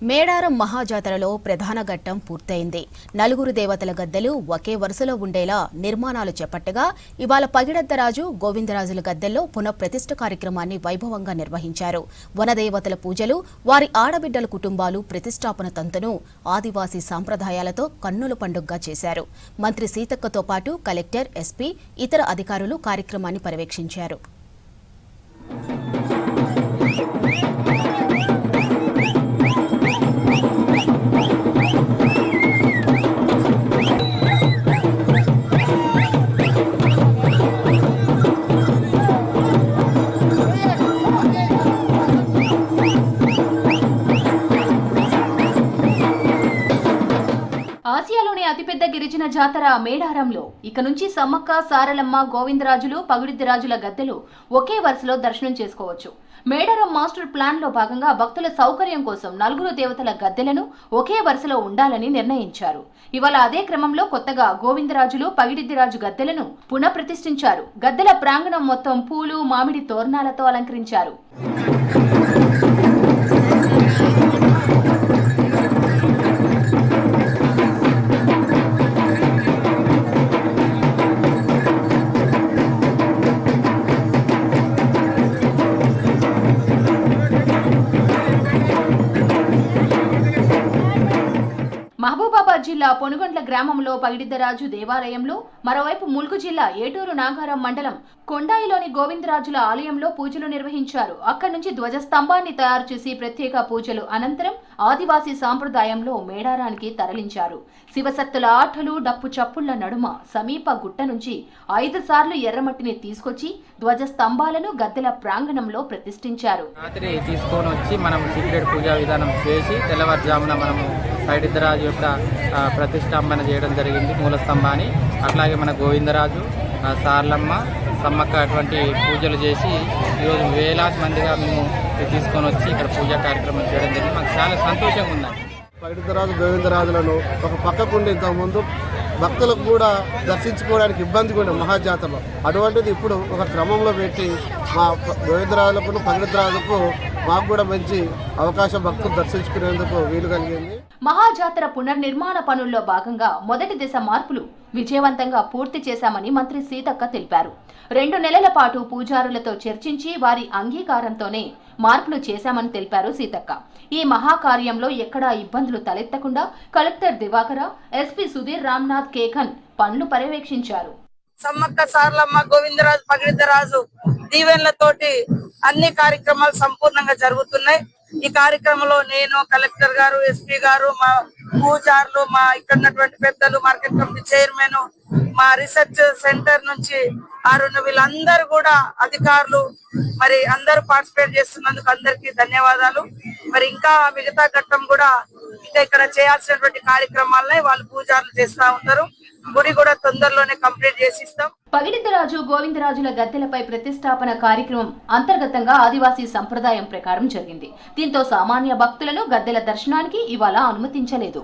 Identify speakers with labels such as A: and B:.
A: మేడారం మహాజాతరలో ప్రధాన ఘట్టం పూర్తయింది. నలుగురు దేవతల గద్దెలు ఒకే వరుసలో ఉండేలా నిర్మాణాలు చేపట్టగా ఇవాళ పగిడద్దరాజు గోవిందరాజుల గద్దెల్లో పునఃప్రతిష్ఠ కార్యక్రమాన్ని వైభవంగా నిర్వహించారు. వనదేవతల పూజలు, వారి ఆడబిడ్డల కుటుంబాలు ప్రతిష్టాపన తంతును ఆదివాసీ సాంప్రదాయాలతో కన్నుల పండుగగా చేశారు. మంత్రి సీతక్కతో పాటు కలెక్టర్, ఎస్పీ, ఇతర అధికారులు కార్యక్రమాన్ని పర్యవేక్షించారు.
B: ఆసియాలోని అతిపెద్ద గిరిజన జాతర మేడారంలో ఇక నుంచి సమ్మక్క, సారలమ్మ, గోవిందరాజులు, పగిడిద్దరాజుల గద్దెలు ఒకే వరుసలో దర్శనం చేసుకోవచ్చు. మేడారం మాస్టర్ ప్లాన్ లో భాగంగా భక్తుల సౌకర్యం కోసం నలుగురు దేవతల గద్దెలను ఒకే వరుసలో ఉండాలని నిర్ణయించారు. ఇవాళ అదే క్రమంలో కొత్తగా గోవిందరాజులు, పగిడిద్దరాజు గద్దెలను పునఃప్రతిష్ఠించారు. గద్దెల ప్రాంగణం మొత్తం పూలు, మామిడి తోరణాలతో అలంకరించారు. మహబూబాబాద్ జిల్లా పొనుగొండ్ల గ్రామంలో పగిడిద్దరాజు దేవాలయంలో, మరోవైపు ములుగు జిల్లా ఏటూరు నాగారం మండలం కొండాయిలోని గోవిందరాజుల ఆలయంలో పూజలు నిర్వహించారు. అక్కడి నుంచి ధ్వజస్తంభాన్ని తయారు చేసి ప్రత్యేక పూజలు అనంతరం ఆదివాసీ సాంప్రదాయంలో మేడారానికి తరలించారు. శివసత్తుల ఆటలు, డప్పు చప్పుళ్ల నడుమ సమీప గుట్ట నుంచి 5 సార్లు ఎర్రమట్టిని తీసుకొచ్చి ధ్వజస్తంభాలను గద్దెల ప్రాంగణంలో ప్రతిష్ఠించారు.
C: రాత్రి తీసుకొని వచ్చి మనం సీక్రెట్ పూజా విధానం చేసి తెల్లవారుజామున మనము పగిడిద్దరాజు యొక్క ప్రతిష్టాపన చేయడం జరిగింది. మూల స్తంభాన్ని, అట్లాగే మన గోవిందరాజు, సార్లమ్మ, సమ్మక్క అటువంటి పూజలు చేసి ఈరోజు వేలాది మందిగా మేము తీసుకొని వచ్చి ఇక్కడ పూజా కార్యక్రమం చేయడం జరిగింది. మాకు చాలా సంతోషంగా ఉందండి.
D: పగిడిద్దరాజు, గోవిందరాజులను ఒక పక్కకుండి ఇంతకుముందు భక్తులకు కూడా దర్శించుకోవడానికి ఇబ్బంది కూడా మహాజాతరలో, అటువంటిది ఇప్పుడు ఒక క్రమంలో పెట్టి మా గోవిందరాజులకు, పగిడిద్దరాజులకు మాకు కూడా మంచి అవకాశం భక్తులు దర్శించుకునేందుకు వీలు కలిగింది.
B: మహాజాతర పునర్నిర్మాణ పనుల్లో భాగంగా మొదటి దశ మార్పులు విజయవంతంగా పూర్తి చేశామని మంత్రి సీతక్క తెలిపారు. 2 నెలల పాటు పూజారులతో చర్చించి వారి అంగీకారంతోనే మార్పులు చేశామని తెలిపారు సీతక్క. ఈ మహాకార్యంలో ఎక్కడా ఇబ్బందులు తలెత్తకుండా కలెక్టర్ దివాకర, ఎస్పీ సుధీర్ రామ్నాథ్ కేఖన్ పనులు పర్యవేక్షించారు.
E: సమ్మక్క, సారలమ్మ, గోవిందరాజు, పగిడిద్దరాజు దీవెనలతోటి అన్ని కార్యక్రమాలు సంపూర్ణంగా జరుగుతున్నాయి. ఈ కార్యక్రమంలో నేను, కలెక్టర్ గారు, ఎస్పీ గారు, మా పూజారులు, మా ఇక్కడ ఉన్నటువంటి పెద్దలు, మార్కెట్ కమిటీ చైర్మన్, మా రీసెర్చ్ సెంటర్ నుంచి వీళ్ళందరూ కూడా అధికారులు మరి అందరూ పార్టిసిపేట్ చేస్తున్నందుకు అందరికీ ధన్యవాదాలు. మరి ఇంకా మిగతా ఘట్టం కూడా ఇంకా ఇక్కడ చేయాల్సినటువంటి కార్యక్రమాలనే వాళ్ళు పూజారులు చేస్తా ఉంటారు. గుడి కూడా తొందరలోనే కంప్లీట్ చేసిస్తాం.
B: పగిడిద్దరాజు, గోవిందరాజుల గద్దెలపై ప్రతిష్టాపన కార్యక్రమం అంతర్గతంగా ఆదివాసీ సంప్రదాయం ప్రకారం జరిగింది. దీంతో సామాన్య భక్తులను గద్దెల దర్శనానికి ఇవాళ అనుమతించలేదు.